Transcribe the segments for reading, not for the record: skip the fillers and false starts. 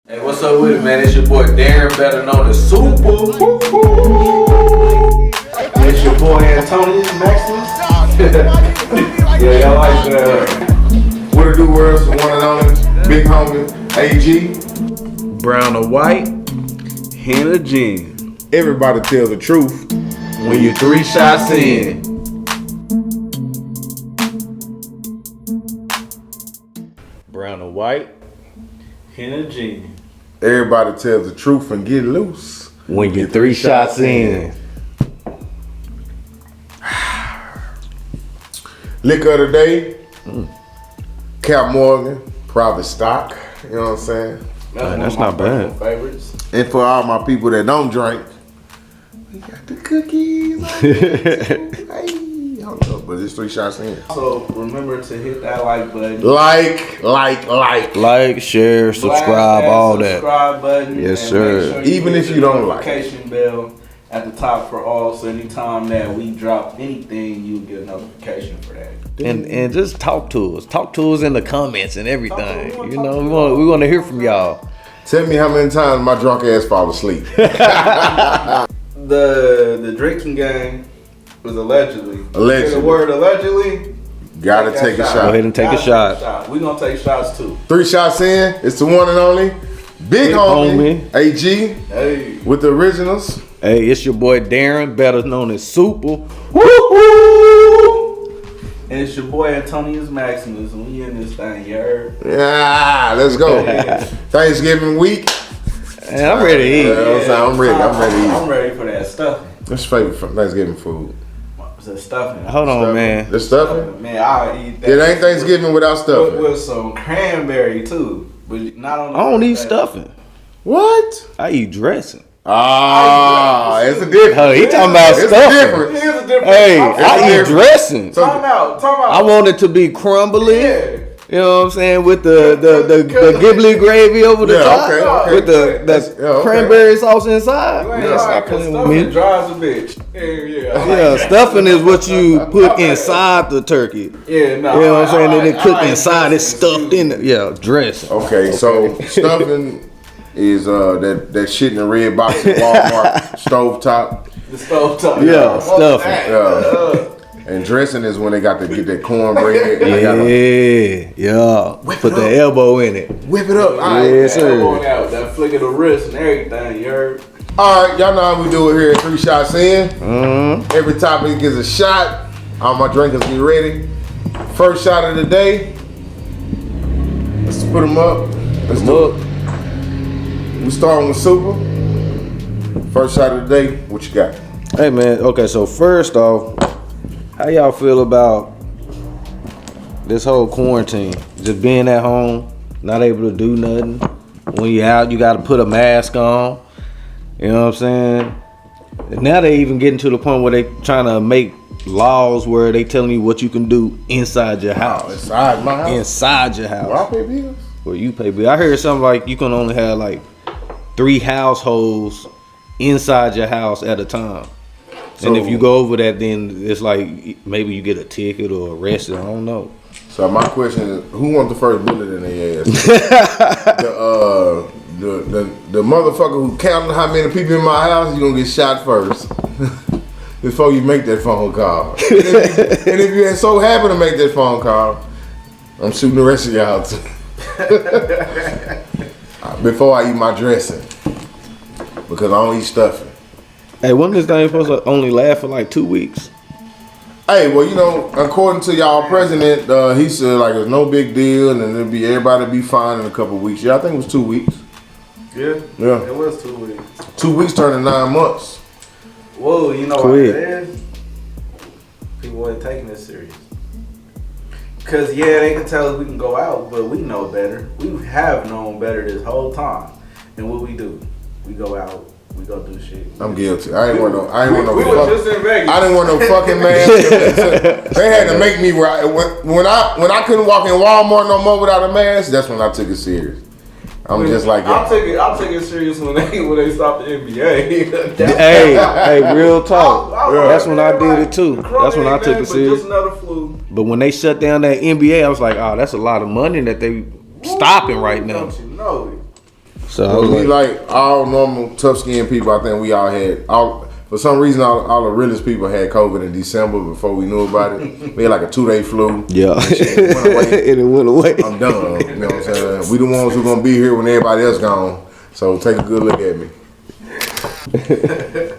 Hey, what's up with it, man? It's your boy Darren, better known as Super. It's your boy Antonius Maximus. Yeah, y'all like What it do, world? One and only big homie AG. Brown or white, hen or gin. Everybody tell the truth When you 3 shots in. Brown or white, hen or gin. Everybody tell the truth and get loose. When you 3 shots in. Liquor of the day. Cap Morgan, private stock. You know what I'm saying? That's not bad. Favorites. And for all my people that don't drink, we got the cookies. Hey, hold up, but it's 3 shots in. So remember to hit that like button. Like. Like, share, subscribe, all that. Subscribe button. Yes, and sir. make sure Even hit if the you don't like it. notification bell at the top for all, so anytime that we drop anything, you get a notification for that. And just talk to us. Talk to us in the comments and everything. Talk to us. You know, we want to hear from y'all. Tell me how many times my drunk ass fall asleep. The drinking game was allegedly. Allegedly. The word allegedly. Gotta take a Go shot. ahead and take a shot. We gonna take shots too. 3 shots in. It's the one and only big homie AG Hey. with the originals. Hey, it's your boy Darren, better known as Super. And it's your boy Antonius Maximus, and we in this thing, you heard? Yeah, let's go. Thanksgiving week. And I'm ready to eat. I'm ready. I'm ready to eat. I'm ready for that stuffing. What's your favorite Thanksgiving food? It's a stuffing. Hold on, man. The stuffing? Man, I'll eat that. It ain't Thanksgiving without stuffing. With some cranberry too, but not on. I don't eat stuffing. What? I eat dressing. Ah, it's a difference. Oh, he talking about It's a stuffing. difference. Here's the difference. Hey, It's I eat different. dressing. Time out. I want it to be crumbly. Yeah. You know what I'm saying? With the gibbly gravy over the Yeah, top. okay. With the Yeah, okay. cranberry sauce inside. You ain't Man, right, stop 'cause playing with stuffing me. dries a bitch. Yeah. Yeah, stuffing is what you put inside the turkey. Yeah, no. You know what I'm saying? Then it cooked inside, it's stuffed in it. Yeah, dressing. Okay, so stuffing is that shit in the red box at Walmart, stovetop. The stove top. Yeah, stuffing. Yeah. And dressing is when they got to get that cornbread. And they gotta Yeah. Whip Put it the up. elbow in it. whip it up. All right. Yes, sir. Out, that flick of the wrist and everything, you heard? All right, y'all know how we do it here at 3 shots in. Mm-hmm. Every topic gets a shot. All my drinkers be ready. First shot of the day. Let's put them up. Let's do it. We starting with Super. First shot of the day. What you got? Hey man, okay, so first off, how y'all feel about this whole quarantine? Just being at home, not able to do nothing. When you out, you gotta put a mask on. You know what I'm saying? And now they even getting to the point where they trying to make laws where they telling you what you can do inside your house. Inside my house. Inside your house. Well, I pay bills. Where you pay bill. I heard something like you can only have like 3 households inside your house at a time. And if you go over that, then it's like maybe you get a ticket or arrested. I don't know. So my question is, who wants the first bullet in their ass? the motherfucker who counting how many people in my house, you gonna get shot first before you make that phone call. And if you so happen to make that phone call, I'm shooting the rest of y'all too. Before I eat my dressing, because I don't eat stuffing. Hey, wasn't this thing supposed to only last for like 2 weeks? Hey, well, you know, according to y'all president, he said like it's no big deal and everybody be fine in a couple weeks. Yeah, I think it was 2 weeks. Yeah. Yeah. It was 2 weeks. 2 weeks turning 9 months. Whoa, you know what Quick. it is? People weren't taking this serious. Cause yeah, they can tell us we can go out, but we know better. We have known better this whole time. And what we do? We go out, we go do shit. I'm guilty. I ain't want no. We were just in Vegas. I didn't want no fucking man. They had to make me when I couldn't walk in Walmart no more without a mask. That's when I took it serious. I'm just like I'll y'all. take it serious when they stop the NBA. Hey, real talk. I That's when I did it too. That's when I took it Just serious. another flu. But when they shut down that NBA, I was like, oh, that's a lot of money that they stopping right now. Don't you know it? So I Well, was we like all normal tough skinned people. I think we all had for some reason all the realest people had COVID in December before we knew about it. We had like a 2-day flu. yeah, Shit went away. and it went away. I'm done. You know what I'm saying? We the ones who gonna be here when everybody else gone. So take a good look at me.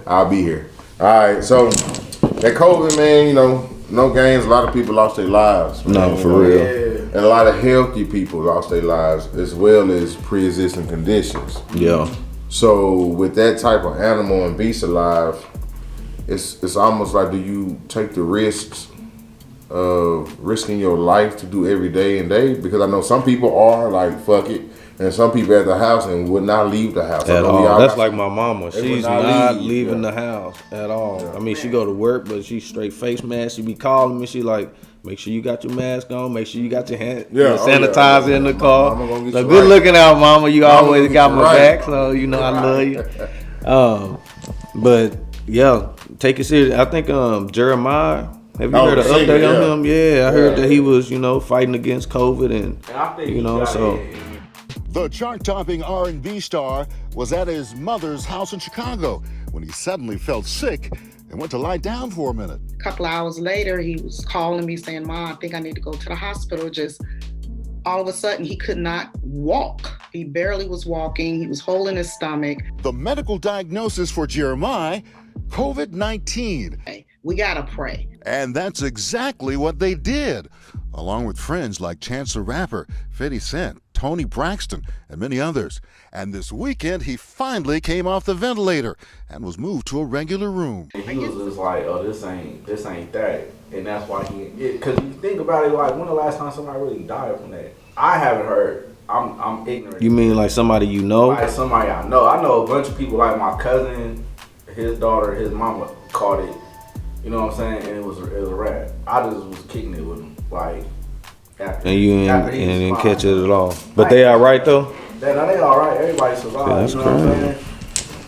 I'll be here. All right. So that COVID, man, you know, no games. A lot of people lost their lives. Man, No, for real. Yeah. And a lot of healthy people lost their lives as well as pre-existing conditions. Yeah. So with that type of animal and beast alive, it's almost like, do you take the risks of risking your life to do every day and day? Because I know some people are like, fuck it. And some people at the house and would not leave the house. At all. That's like my mama. They She's would not not leave, leaving yeah. the house at all. I mean, she go to work, but she straight face mask. She be calling me. She like, make sure you got your mask on. Make sure you got your hand your sanitizer in the car. Mama gonna get So you good right. looking out, mama. You Mama always gonna got get my you right. back, so you know I love you. But yeah, take it serious. I think Jeremiah. Have you heard an singer, update yeah. on him? Yeah, I heard that he was, you know, fighting against COVID and I think you know, so. The chart-topping R&B star was at his mother's house in Chicago when he suddenly felt sick and went to lie down for a minute. A couple hours later, he was calling me saying, Mom, I think I need to go to the hospital. Just all of a sudden, he could not walk. He barely was walking. He was holding his stomach. The medical diagnosis for Jeremiah, COVID-19. Hey, we gotta pray. And that's exactly what they did, along with friends like Chance the Rapper, 50 Cent, Tony Braxton, and many others. And this weekend, he finally came off the ventilator and was moved to a regular room. He was just like, oh, this ain't that. And that's why because you think about it, like, when the last time somebody really died from that? I haven't heard. I'm ignorant. You mean like somebody you know? Like somebody I know. I know a bunch of people, like my cousin, his daughter, his mama caught it. You know what I'm saying? And it was a rap. I just was kicking it with him, like. After, And you after and he was didn't fine. catch it at all. But they all right though? They all right. Everybody survived. Yeah, that's you know what I'm crazy.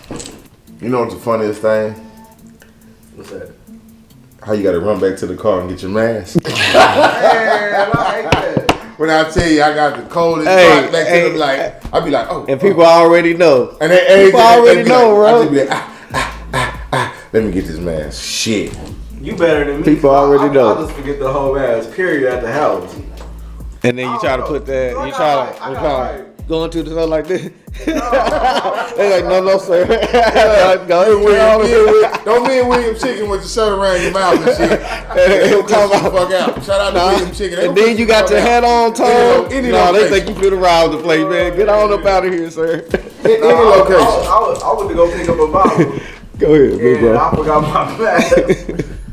saying? You know what's the funniest thing? What's that? How you gotta run back to the car and get your mask. Man, I hate that. When I tell you I got the coldest Hey, back hey, to them, like, I be like, oh. And people already know. And they people already know, like, I bro. just be like, let me get this mask. Shit. You better than me. People already know. I just forget the whole ass period at the house. And then you try to put that, you try to go into the stuff like this. They like, no, sir. Don't be in William Chicken with your shirt around your mouth and shit. They'll talk the fuck out. Shout out to William Chicken. And then you got your hat on, Tom. Any No, they location. think you finna rob the place, man. Get on up out of here, sir. Any location. I went to go pick up a bottle. Go ahead, big And bro. I forgot my mask.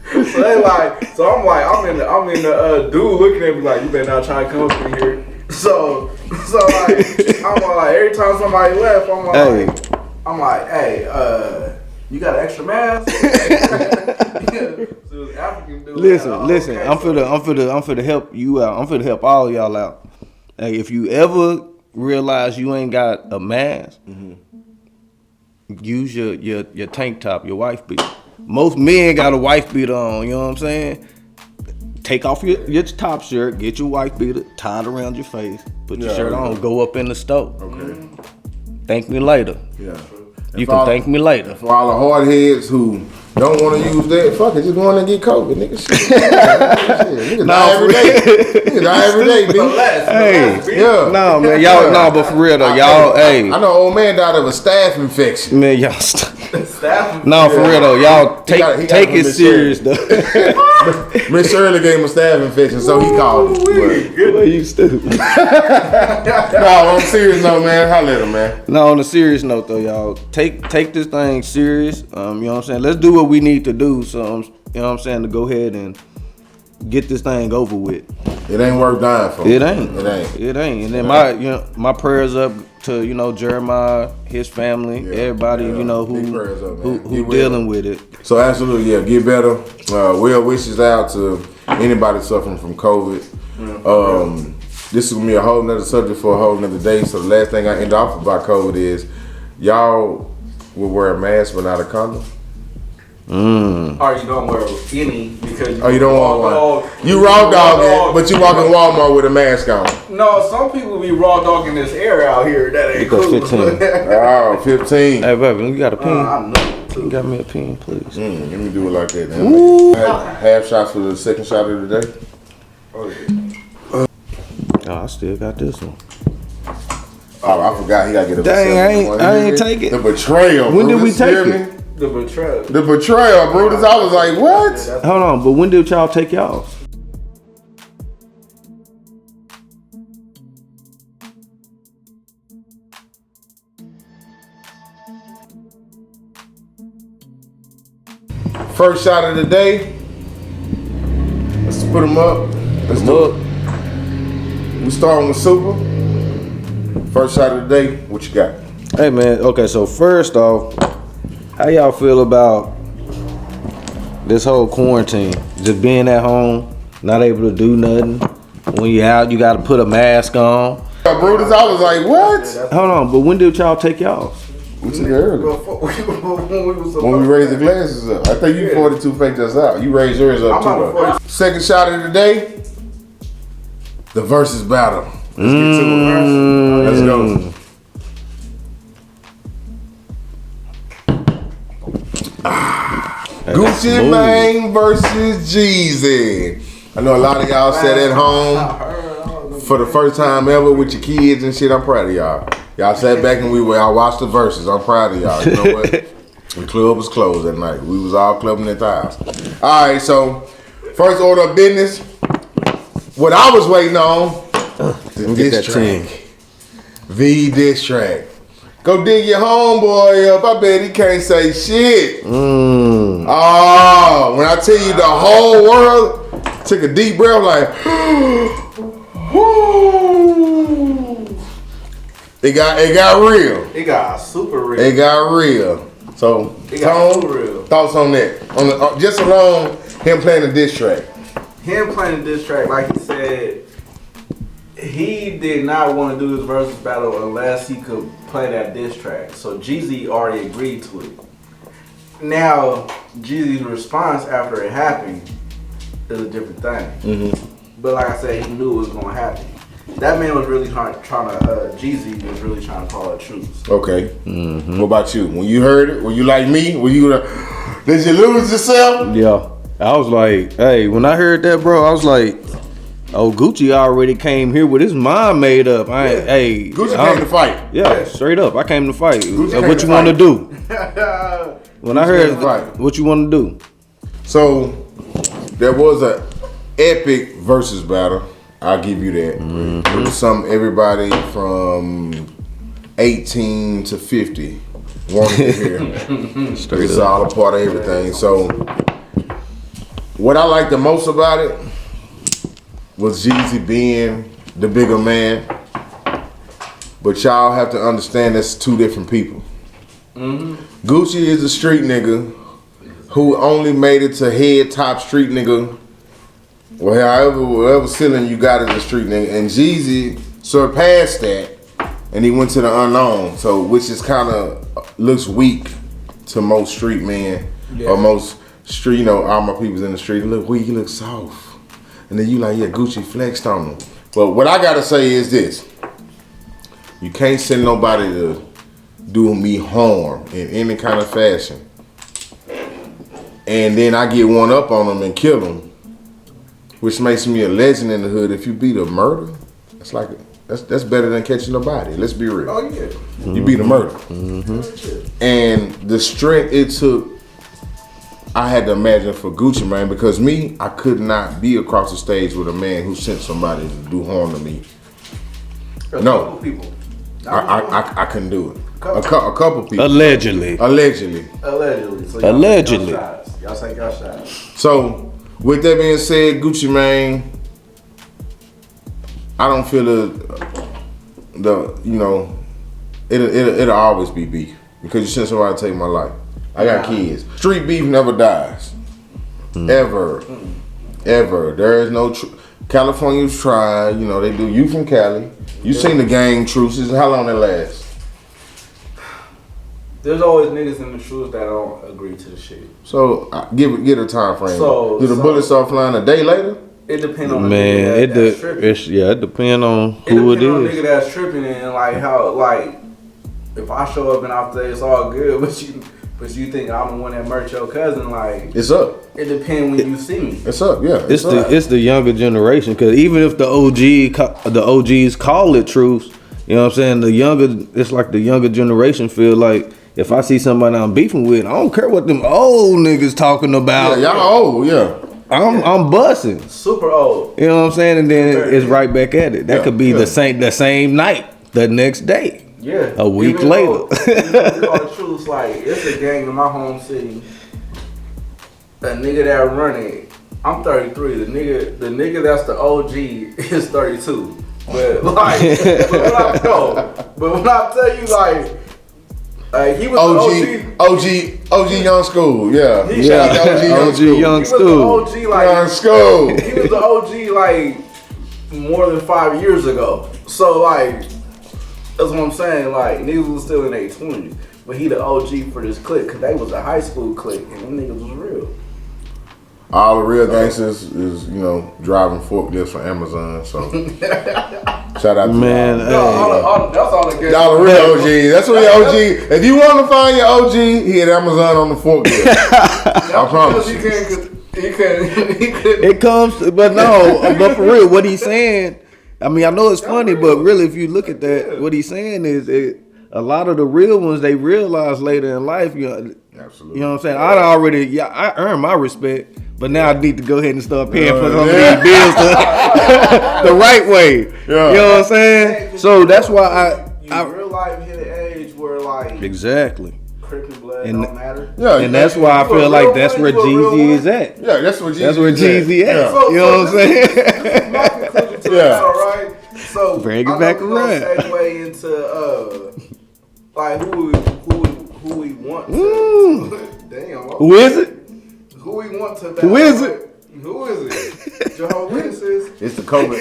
So they like, I'm in the dude looking at me like, you better not try to come up in here. So like, I'm like, every time somebody left, hey, you got an extra mask? So this African dude, Listen, okay, I'm finna help you out. I'm finna help all y'all out. Hey, if you ever realize you ain't got a mask, use your tank top, your wife beater. Most men got a wife beater on, you know what I'm saying? Take off your top shirt, get your wife beater, tie it around your face, put your shirt on, go up in the stove. Okay. Thank me later. Yeah. You can thank me later. For all the hard heads who don't want to use that, fuck it, just go in and get COVID, nigga. Shit. Niggas die every day. Niggas die every day, bitch. Hey, Yeah. no man, y'all, no, but for real though, y'all, hey, I know an old man died of a staph infection. man, y'all, Staff. no, for real though, y'all He got take from it Miss serious though. Miss Shirley gave him a staph infection, so he called it. Well, you stupid. No, on a serious note, man, holla at him, man. No, on a serious note though, y'all, take this thing serious. You know what I'm saying? Let's do what we need to do. So, you know what I'm saying, to go ahead and get this thing over with. It ain't worth dying for. It ain't. It ain't. It ain't. And then my prayers up to Jeremiah, his family, everybody yeah. Big prayers up, man. who Get dealing with it. So absolutely, yeah, get better. Well wishes out to anybody suffering from COVID. This is gonna be a whole nother subject for a whole nother day. So the last thing I end off about COVID is, y'all will wear a mask but not a condom. Or you don't wear any because you don't want one. You raw dog it, but you walk in Walmart with a mask on. No, some people be raw dogging this air out here. That ain't cool. 15. Oh, 15. Hey, baby, you got a pen? I know too. You got me a pen, please. Let me do it like that. Then. Half shots for the second shot of the day. Oh, yeah. Oh, I still got this one. Oh, I forgot he gotta get a Dang, I ain't take it. The betrayal. When did we Brutus, take hear it? me? The betrayal. The betrayal, Brutus. I was like, what? Hold on, but when did y'all take y'all? First shot of the day. Let's put them up. Let's do it. We starting with Super. First shot of the day. What you got? Hey, man. Okay, so first off, how y'all feel about this whole quarantine? Just being at home, not able to do nothing. When you out, you got to put a mask on. Brutus, I was like, what? Hold on, but when did y'all take y'all? We took it early. When we raised the glasses up. I think you 42 faked us out. You raised yours up too. Second shot of the day. The versus battle. Let's get to it. Let's go. Gucci Mane versus Jeezy. I know a lot of y'all sat at home for the first time ever with your kids and shit. I'm proud of y'all. Y'all sat back and y'all watched the verses. I'm proud of y'all. You know what? The club was closed that night. We was all clubbing at the house. All right, so first order of business. What I was waiting on, the diss track. The diss track. Go dig your homeboy up. I bet he can't say shit. Oh, when I tell you the whole world took a deep breath like, it got real. It got super real. It got real. So, Tone, thoughts on that? Just alone him playing the diss track. Him playing the diss track, like he said, he did not want to do his versus battle unless he could play that diss track. So Jeezy already agreed to it. Now, Jeezy's response after it happened is a different thing. But like I said, he knew it was going to happen. That man was really trying to, Jeezy was really trying to call a truce. Okay. What about you? When you heard it, were you like me? Were you, did you lose yourself? Yeah. I was like, hey, when I heard that, bro, I was like, oh, Gucci already came here with his mind made up. Hey, Gucci came to fight. Yeah, straight up. I came to fight. What you want to do? When I heard fight. What you want to do? So, there was an epic versus battle. I'll give you that. It was something everybody from 18 to 50 wanted to hear. It's all a part of everything. So, what I liked the most about it was Jeezy being the bigger man. But y'all have to understand that's two different people. Gucci is a street nigga who only made it to head top street nigga. Well, whatever ceiling you got as a street nigga. And Jeezy surpassed that and he went to the unknown. So, which is kind of looks weak to most street men or most street, all my people's in the street. Look weak, he looks soft. And then you like, yeah, Gucci flexed on him. But what I gotta say is this. You can't send nobody to do me harm in any kind of fashion. And then I get one up on them and kill them, which makes me a legend in the hood. If you beat a murder, that's better than catching a body. Let's be real. Oh, yeah. You beat a murder. And the strength it took, I had to imagine for Gucci Mane, because me, I could not be across the stage with a man who sent somebody to do harm to me. No, I couldn't do it. A couple people. Allegedly. So Allegedly. Y'all take y'all shots. So, with that being said, Gucci Mane, I don't feel it'll always be beef because you sent somebody to take my life. I got kids. Street beef never dies. Ever. There is no California's tried, they do. You from Cali. You seen the gang truces. How long they last? There's always niggas in the truth that don't agree to the shit. So get a time frame. So- Do the bullets start flying a day later? It depends on the Man, nigga that's tripping. it depends on It who it depends on the is. nigga that's tripping and like how like if I show up and I say it's all good, but you think I'm the one that murked your cousin, like It's up. it depends when you see me. It's up. Yeah. It's up. the younger generation, because even if the OGs call it truth, you know what I'm saying? It's like the younger generation feel like if I see somebody I'm beefing with, I don't care what them old niggas talking about. Yeah, y'all old. Yeah. I'm busting. Super old. You know what I'm saying? And then it's right back at it. That Yeah, could be yeah. the same night, the next day. Yeah. A week Even later. though, even though we call the truth, like it's a gang in my home city. A nigga that run it, I'm 33. The nigga that's the OG is 32. But like, but when I tell you like he was OG Young School. Yeah. He- Shout out to OG Young OG School. Young he was School. the OG like Young School. he was the OG like more than 5 years ago. So like that's what I'm saying. Like niggas was still in their 20s, but he the OG for this clique because they was a high school clique and them niggas was real. All the real gangsters is, driving forklifts for Amazon. So shout out to Man, y'all. No, that's all the good. Y'all the real OG. That's what the OG. If you want to find your OG, he at Amazon on the forklift. I promise you. He couldn't. It comes, but for real, what he's saying, I mean, I know it's funny, but really, if you look at that, what he's saying is a lot of the real ones, they realize later in life, Absolutely. you know what I'm saying? I earned my respect, but now I need to go ahead and start paying for some of these bills the right way. Yeah. You know what I'm saying? So that's why you real life hit an age where like exactly. Crip and blood And- don't matter. Yeah, And that's why I You a feel real like one? that's where You a real Jeezy one? is at. Yeah, that's where Jeezy That's where Jeezy at. Yeah. You know what I'm saying? This is my conclusion to Yeah. the battle, right? So Bring it I know back we gonna around. segue into like who we want to. Damn. Who is it? Who we want to. Who is it? Who is it? Jehovah's Witnesses. It's the COVID.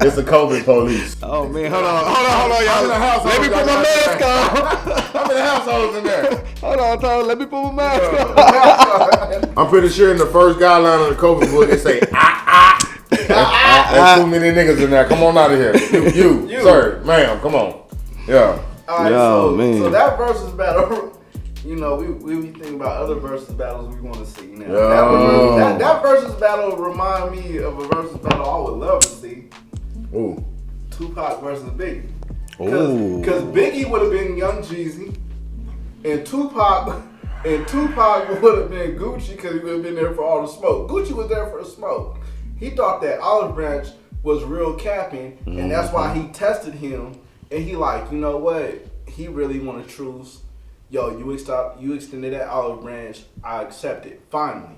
It's the COVID police. Oh man, hold on, y'all. I'm in the house. Let me put my mask on. How many households in there? Hold on, Tom. Let me put my mask on. I'm pretty sure in the first guideline of the COVID book, it say There's too many niggas in there. Come on out of here. You. Sir, ma'am, come on. Yeah. All right, Yo, man. so that versus battle, we be thinking about other versus battles we want to see. Now, Yeah. that versus battle remind me of a versus battle I would love to see. Ooh. Tupac versus Biggie. Ooh. Because Biggie would have been Young Jeezy, and Tupac would have been Gucci because he would have been there for all the smoke. Gucci was there for the smoke. He thought that Olive Branch was real capping, and that's why he tested him. And he like, you know what? He really want to truce. Yo, you extended that olive branch. I accept it. Finally.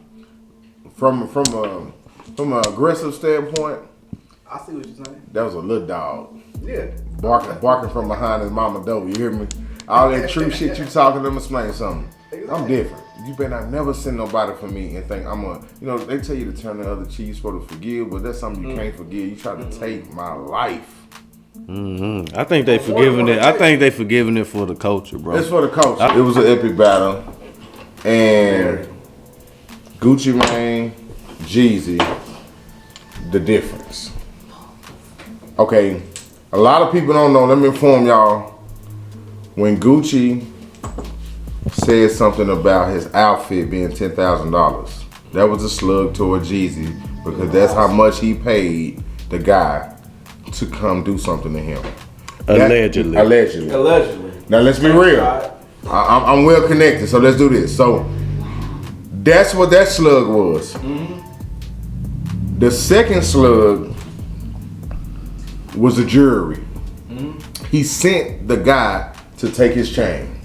From an aggressive standpoint, I see what you're saying. that was a little dog. Yeah. Barking from behind his mama door. You hear me? All that true shit you talking, let me explain something. I'm different. You better not never send nobody for me and think I'm they tell you to turn the other cheek, you're supposed to forgive, but that's something you can't forgive. You try to take my life. Mm-hmm. I think they forgiving it. I think they forgiving it for the culture, bro. It's for the culture. It was an epic battle. And Gucci Mane, Jeezy, the difference. Okay, a lot of people don't know. Let me inform y'all. When Gucci said something about his outfit being $10,000, that was a slug toward Jeezy because that's how much he paid the guy to come do something to him. Allegedly. Allegedly. Now let's be real. I'm well connected, so let's do this. So that's what that slug was. The second slug was a jury. He sent the guy to take his chain.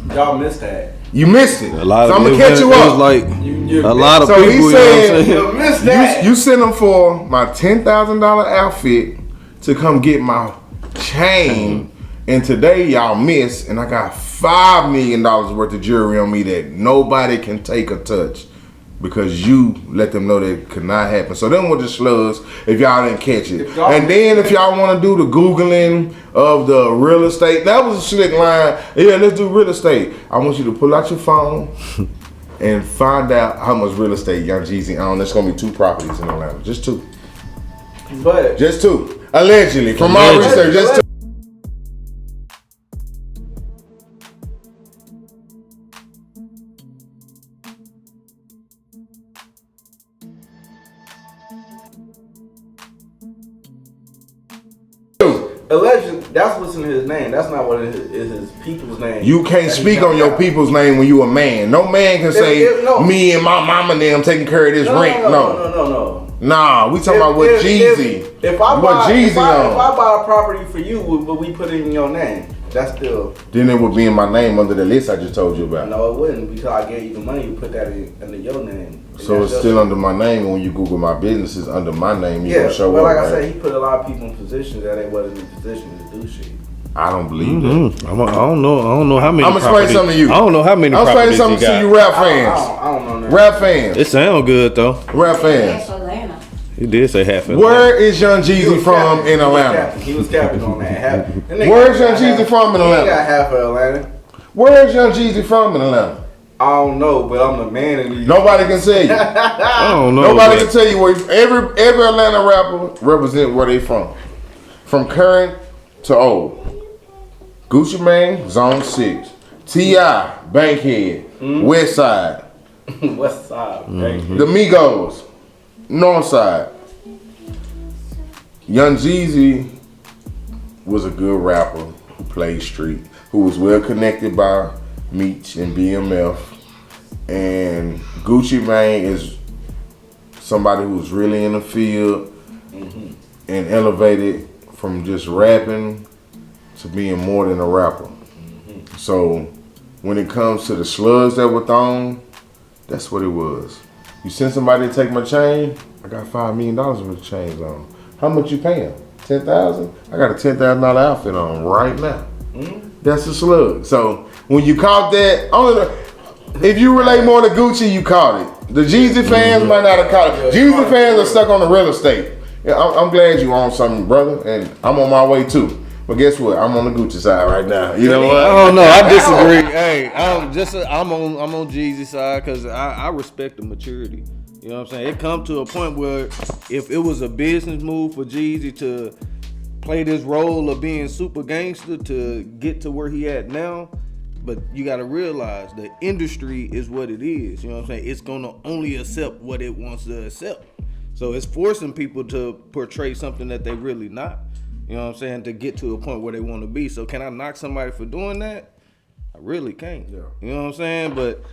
Y'all missed that. You missed it. A lot so of I'm gonna it catch was- you it up. was like You a lot of So people. he You know what I'm said- saying? You missed that. You sent him for my $10,000 outfit to come get my chain, and today y'all missed, and I got $5 million worth of jewelry on me that nobody can take or touch. because you let them know that it could not happen. So them were the slugs if y'all didn't catch it. And then if y'all want to do the Googling of the real estate, that was a slick line. Yeah, let's do real estate. I want you to pull out your phone and find out how much real estate Young Jeezy owns. There's going to be 2 properties in Atlanta. Just 2. But Just 2. Allegedly. From my research, just 2. allegedly, that's what's in his name. That's not what is his people's name. You can't speak on your people's name when you a man. No man can say me and my mama and them taking care of this rent. No. Nah, we talking about what Jeezy. If I buy a property for you, would we put it in your name? That's still. Then it would be in my name under the list I just told you about. No, it wouldn't, because I gave you the money to put that under your name. So it's still under my name, and when you Google my business, it's under my name. You gonna show but up, like I right? said, he put a lot of people in positions that they wasn't in position to do shit. I don't believe that. I don't know how many. I'm gonna explain something to you. I don't know how many. I'm explaining something to you, rap fans. I don't know. Rap fans. It sound good though. Rap fans. He did say half of Where is Young Jeezy from in Atlanta? He was capping on that. Where's Young Jeezy from in Atlanta? He got half of Atlanta. Where's Young Jeezy from in Atlanta? I don't know, but I'm the man in these. Nobody can tell you. I don't know. Nobody can tell you where every Atlanta rapper represent where they from current to old. Gucci Mane, Zone 6. T.I., Bankhead, West Side. West Side, The Migos, North Side. Young Jeezy was a good rapper who played street, who was well connected by Meech and BMF. And Gucci Mane is somebody who was really in the field and elevated from just rapping to being more than a rapper. So when it comes to the slugs that were thrown, that's what it was. You send somebody to take my chain, I got $5 million worth of chains on. How much you paying? $10,000? I got a $10,000 outfit on right now. That's a slug. So when you caught that, if you relate more to Gucci, you caught it. The Jeezy fans might not have caught it. Jeezy fans are stuck on the real estate. Yeah, I'm glad you on something, brother, and I'm on my way too. But guess what? I'm on the Gucci side right now. You know what? I don't know. I disagree. Hey, I'm on Jeezy's side because I respect the maturity. You know what I'm saying? It come to a point where if it was a business move for Jeezy to play this role of being super gangster to get to where he at now, but you got to realize the industry is what it is. You know what I'm saying? It's going to only accept what it wants to accept. So it's forcing people to portray something that they really not. You know what I'm saying? To get to a point where they want to be. So can I knock somebody for doing that? I really can't. Yeah. You know what I'm saying? But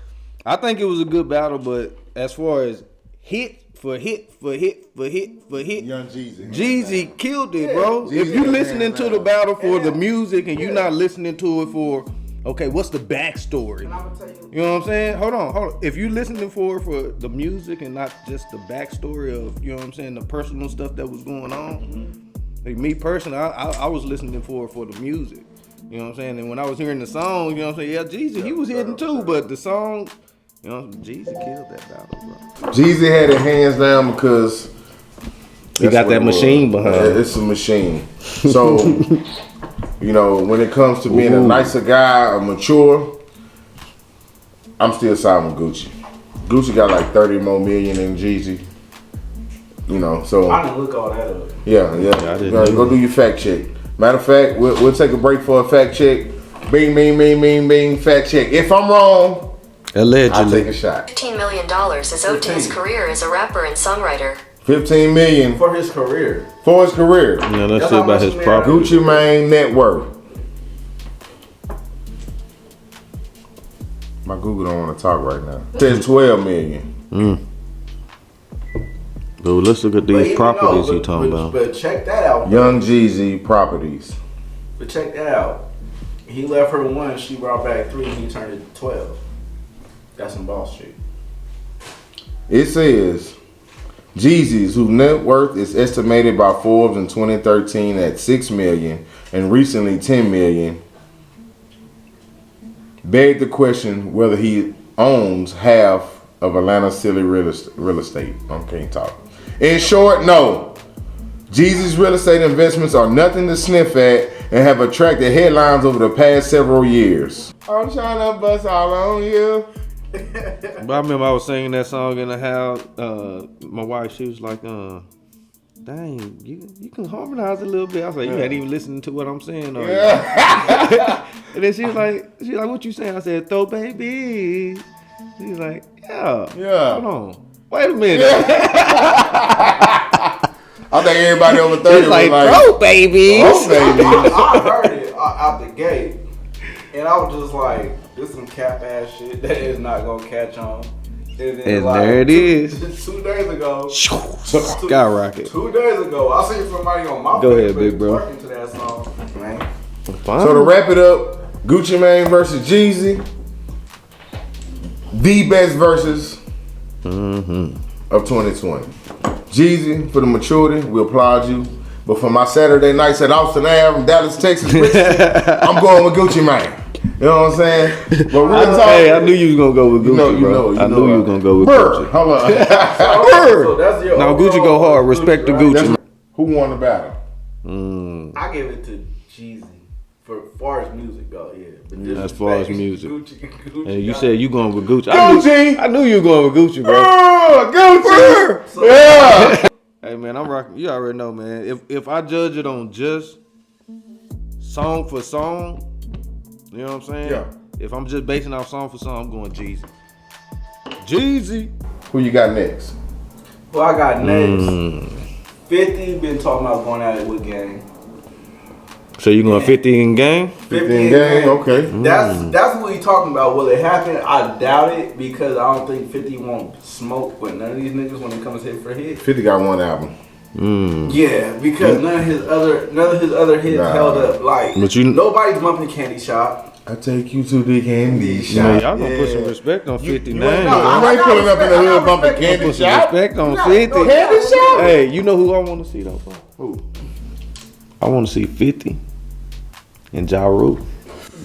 I think it was a good battle. But as far as hit for hit, Young Jeezy. Jeezy killed it, bro. If you listening to the battle for the music and you not listening to it for, okay, what's the backstory? You know what I'm saying? Hold on. If you listening for the music and not just the backstory of, you know what I'm saying, the personal stuff that was going on. Like me personally, I was listening for the music. You know what I'm saying? And when I was hearing the song, you know what I'm saying? Yeah, Jeezy, he was hitting too, but the song, you know, Jeezy killed that battle, bro. Jeezy had it hands down because he got that machine behind him. It's a machine. So, you know, when it comes to being a nicer guy, a mature, I'm still siding with Gucci. Gucci got like 30 more million than Jeezy. You know, so I didn't look all that up. Yeah. Go do your fact check. Matter of fact, we'll take a break for a fact check. Bing, fact check. If I'm wrong, allegedly, I'll take a shot. $15 million is owed to his career as a rapper and songwriter. $15 million for his career. Yeah, let's see about his property. Gucci Mane net worth. My Google don't want to talk right now. It says $12 million. But let's look at these properties he talking about. But check that out. Young Jeezy properties. But check that out. He left her 1, she brought back 3, and he turned it to 12. That's some boss shit. It says Jeezy's, whose net worth is estimated by Forbes in 2013 at $6 million and recently $10 million, begged the question whether he owns half of Atlanta City real estate. I can't talk. In short, no. Jeezy's real estate investments are nothing to sniff at and have attracted headlines over the past several years. I'm trying to bust all on you. But I remember I was singing that song in the house. My wife, she was like, dang, you can harmonize a little bit. I was like, you ain't even listening to what I'm saying. Yeah. And then she was like, what you saying? I said, throw baby. She was like, yeah. Hold on. Wait a minute. I think everybody over 30 was like, throw baby. I heard it out the gate. And I was just like, this some cap ass shit that is not gonna catch on. And there it is. 2 days ago. Skyrocket. 2 days ago, I seen somebody on my Go ahead, big bro. twerking to that song. Man. So to wrap it up, Gucci Mane versus Jeezy. The best versus of 2020. Jeezy, for the maturity, we applaud you. But for my Saturday nights at Austin Ave, Dallas, Texas, I'm going with Gucci Mane. You know what I'm saying? But real talk, hey, I knew you was gonna go with Gucci, bro. I knew you was gonna go with Gucci. Hold on. So that's your now Gucci go hard. Respect the Gucci. Who won the battle? I give it to Jeezy for far as music go, yeah. But as far as music. Gucci And you said you going with Gucci. Gucci! I knew you were going with Gucci, bro. Gucci! Yeah! Hey man, I'm rocking. You already know, man. If I judge it on just song for song, you know what I'm saying? Yeah. If I'm just basing off song for song, I'm going Jeezy. Jeezy. Who you got next? Who I got next? 50 been talking about going at it with Gang. So you going 50 in Gang? 50 in Gang, okay. That's what we talking about. Will it happen? I doubt it because I don't think 50 won't smoke with none of these niggas when it comes hit for hit. 50 got one album. Yeah, because none of his other hits held up. Like, but nobody's bumping Candy Shop. I take you to the candy shop. Man, y'all gonna put some respect on 59. I ain't pulling up in the hood bumping candy Put some shop. respect on 50. Candy shop? Hey, you know who I want to see though? Who? I want to see 50 and Ja Rule.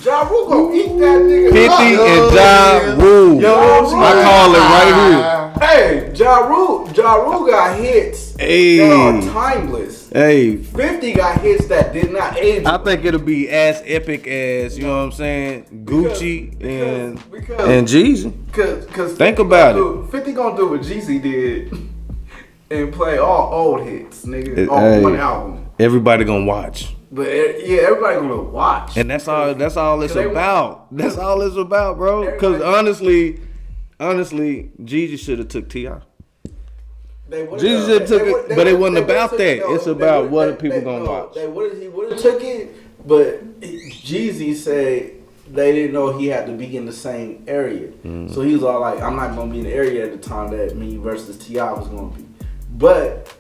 Ja Rule gonna eat that nigga. 50 and Ja Rule. I call it right here. Hey, Ja Rule got hits that are timeless. Hey, 50 got hits that did not age. I think it'll be as epic as, you know what I'm saying, Gucci and Jeezy. Cause think about it. 50 gonna do what Jeezy did and play all old hits, nigga, on one album. Everybody gonna watch. But yeah, everybody gonna watch. And that's all it's about. That's all it's about, bro. Cause honestly, Jeezy should have took T.I. Jesus should have took it, but it wasn't about that. It's about what people gonna watch. He would have took it, but Jeezy said they didn't know he had to be in the same area. So he was all like, I'm not gonna be in the area at the time that me versus T.I. was gonna be. But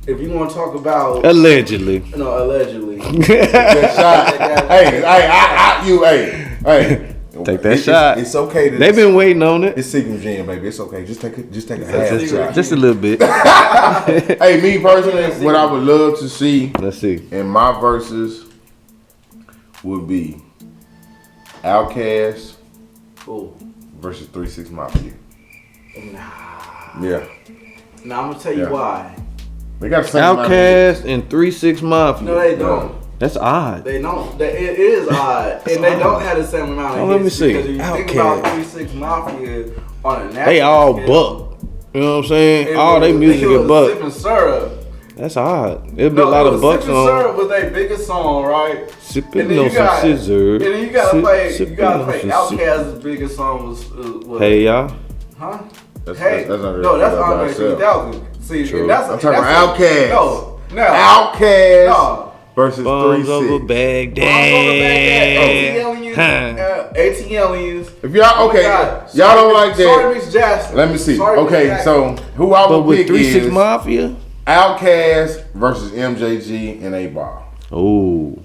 if you want to talk about allegedly. Hey. Take that shot. It's okay. They've been waiting on it. It's Seagram's Jam, baby. It's okay. Just take a half shot. Just a little bit. Hey, me personally, what I would love to see. Let's see. In my verses would be Outkast versus 3 6 Mafia. Nah. Yeah. Now I'm gonna tell you why. They got Outkast and 3 6 Mafia. No, they don't. That's odd. They don't. It is odd, and they don't have the same amount of hits. Let me see. Because if you think about 3 6 Mafia on a national they all scale, buck. You know what I'm saying? All they music is buck. Sipping Syrup. That's odd. It'll be a lot of bucks Sipping on. Syrup was their biggest song, right? Sipping on some scissors. And then you gotta play. Outkast's biggest song was Hey y'all. Huh? That's that's Andre 3000. See, true. that's I'm talking about Outkast. Outkast. Versus 3 6. Over Baghdad. ATLians. If y'all y'all don't like that. Sorry, Miss Jackson. Let me see. Okay, so who I would pick 3 6 is Mafia. Outkast versus MJG and A-Ball. Oh.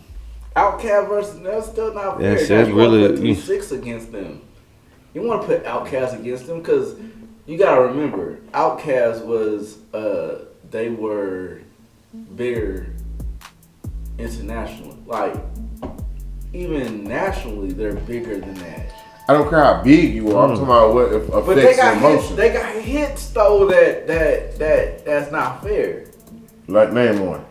Outkast versus that's still not fair. That's you really want to put 3-6 against them. You want to put Outkast against them because you gotta remember Outkast was they were bigger internationally. Like even nationally, they're bigger than that. I don't care how big you are. I'm talking about what affects But they got emotion. hits. They got hits though that's not fair. Like name one.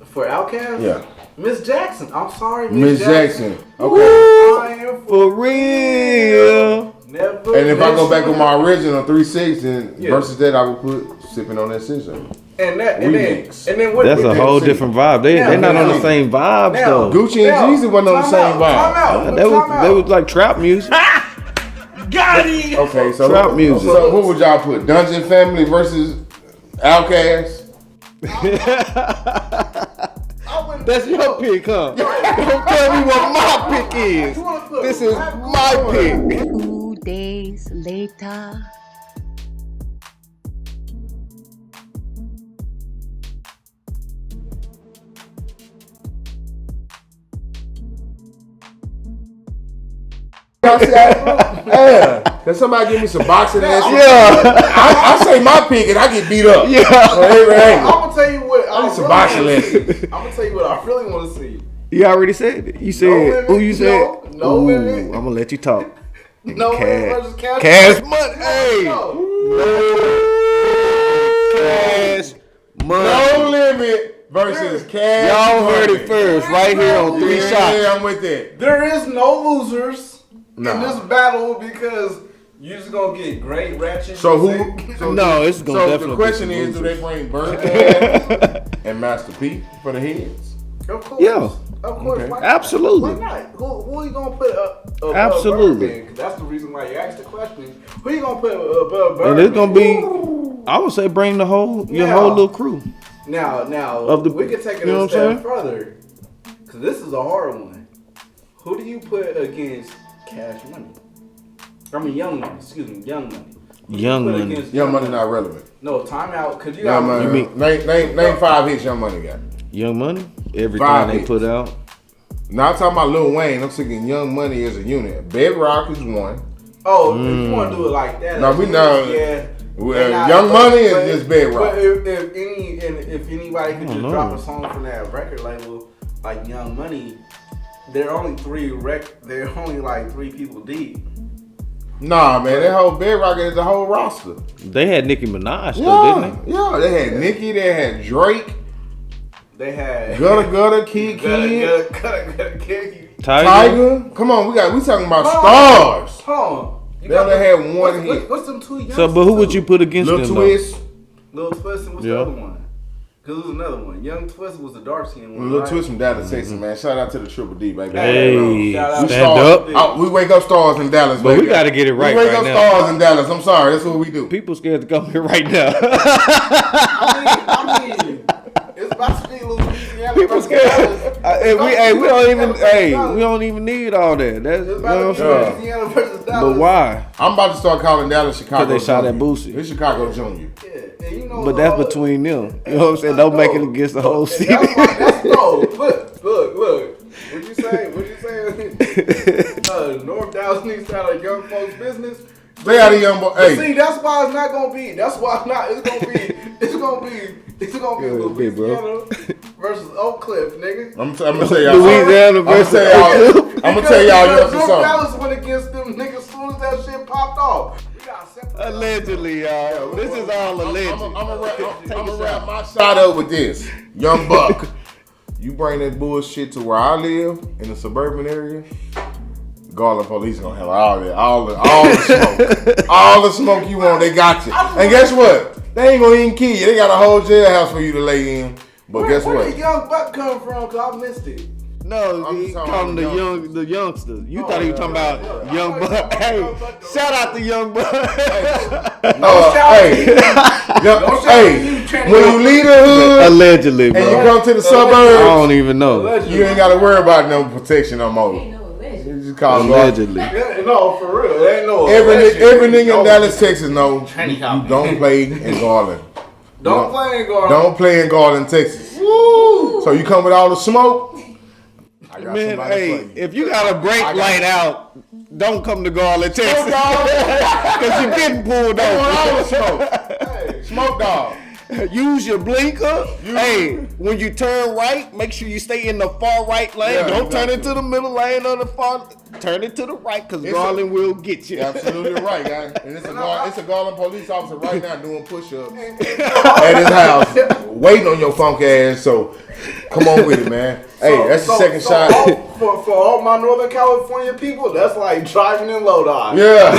For Outkast? Yeah. Miss Jackson. I'm sorry, Miss Jackson. Okay. I am For real. Never. And if I go back on my original 3-6, then Yeah. versus that, I would put sipping on that scissor. and then Remix. what? That's a whole different vibe. They're not on the same vibes Now, though. Gucci and Jeezy wasn't on the same vibe. Time out. They was like trap music. Got it. Okay, so Trap music. So who would y'all put? Dungeon Family versus Outkast? That's your pick, huh? Don't tell me what my pick is. This is my pick. 2 days later. Yeah. Can somebody give me some boxing ass? Yeah. I say my pick and I get beat up. Yeah. On every angle. I'm gonna tell you what. I need some really boxing wanna see. lessons. I'm gonna tell you what I really want to see. You already said it. You said limit, who you said? no Ooh, limit. I'm gonna let you talk. No versus Cash. Cash money. Hey. Cash money. No Limit versus Cash. Y'all heard Money. it first, right here on 3 shots. Yeah, I'm with that. There is no losers in Nah. this battle because you're just gonna get great ratchet. So music. who? So No, it's gonna So definitely the question be is, some do they bring Birdman and Master P for the heads? Of course. Yeah. Of course. Okay. Why not? Absolutely. Why not? Who are you gonna put above Absolutely. Birdman? 'Cause that's the reason why you asked the question. Who you gonna put above Birdman? And it's gonna be, I would say, bring the whole your Yeah. whole little crew. Now, Of the- we can take it you know a what I'm step saying? further. Because this is a hard one. Who do you put against Cash Money? I mean, Young Money. Excuse me, Young Money. Who do you Young put Money. against Young Money not relevant. No, timeout. Because you Young got Money. Name 5 hits Young Money got. Young Money, everything 5 they hits. put out. Now I'm talking about Lil Wayne. I'm thinking Young Money as a unit. Bedrock is one. Oh, if you want to do it like that. No, we know. Yeah. Young Money is just Bedrock. But if anybody could just know. drop a song from that record label, like Young Money, they're only they're only like 3 people deep. Nah, man, that whole Bedrock is the whole roster. They had Nicki Minaj though, didn't they? Yeah, they had Nicki, they had Drake, They had Gutter, Kid, Kid. Tiger. Come on, we talking about Hold stars. Hold on. You They got only had one what's, hit. What's them 2 youngsters? So, but who would you put against Lil them? Twist, Lil Twist and what's Yeah. the other one? Because it was another one. Young Twist was the dark skin one. Lil right? Twist from Dallas, Texas, man. Shout out to the Triple D, baby. Hey, Shout out. We stand stars. up. Oh, we wake up stars in Dallas, But baby. we gotta get it right We wake right up now. stars in Dallas. I'm sorry, that's what we do. People scared to come here right now. I mean, it's about to be Louisiana. People versus scared. Dallas. We don't even need all that. That's, you It's know what I'm about to saying? be Louisiana versus Dallas. But why? I'm about to start calling Dallas Chicago. 'Cause they shot Junior. at Boosie. It's Chicago Junior. Yeah, and you know, But that's between them. You know what I'm saying? Don't make it against the whole city. That's why. That's no. Look. What you say? North Dallas needs to have a young folks business. They out of young boy. But Hey, see, that's why it's not gonna be. That's why it's not. It's gonna be Good bit, bro. Louisiana versus Oak Cliff, nigga. I'm gonna tell y'all. Louisiana I'm gonna versus tell y'all Because something. North Dallas went against them niggas as soon as that shit popped off. We got separate. Allegedly, y'all. This is all alleged. I'm gonna wrap my shot up with this. Young Buck. You bring that bullshit to where I live in the suburban area, Garland police gonna have all the smoke. All the smoke you want, they got you. And guess what? They ain't gonna even kill you. They got a whole jailhouse for you to lay in. But guess Where what? did Young Buck come from? Cause I missed it. No, I'm he talking called him about the youngsters. You Oh, thought he was yeah, talking yeah, about yeah. Young Buck. Hey, shout out to Young Buck. Hey, when you leave the hood Allegedly, and you bro. come to the I suburbs, don't even know. you ain't gotta worry about no protection no more. You just call it Allegedly. Yeah, no, for real. There ain't no Every alleged. nigga in Dallas, Texas know you don't play in Garland. Don't play in Garland. Don't play in Garland, Texas. Woo! So you come with all the smoke. I got Man, somebody hey, for you. if you got a brake light out, don't come to Garland, Texas. Because you're getting pulled They want all over. the smoke. Smoke dog. Use your blinker. Hey, when you turn right, make sure you stay in the far right lane. Yeah, Don't turn into the middle lane or the far. Turn it to the right, because Garland will get you. Absolutely right, guy. And it's a Garland police officer right now doing push-ups at his house, waiting on your funk ass. So come on with it, man. Hey, that's the second shot. For all my Northern California people, that's like driving in Lodi. Yeah.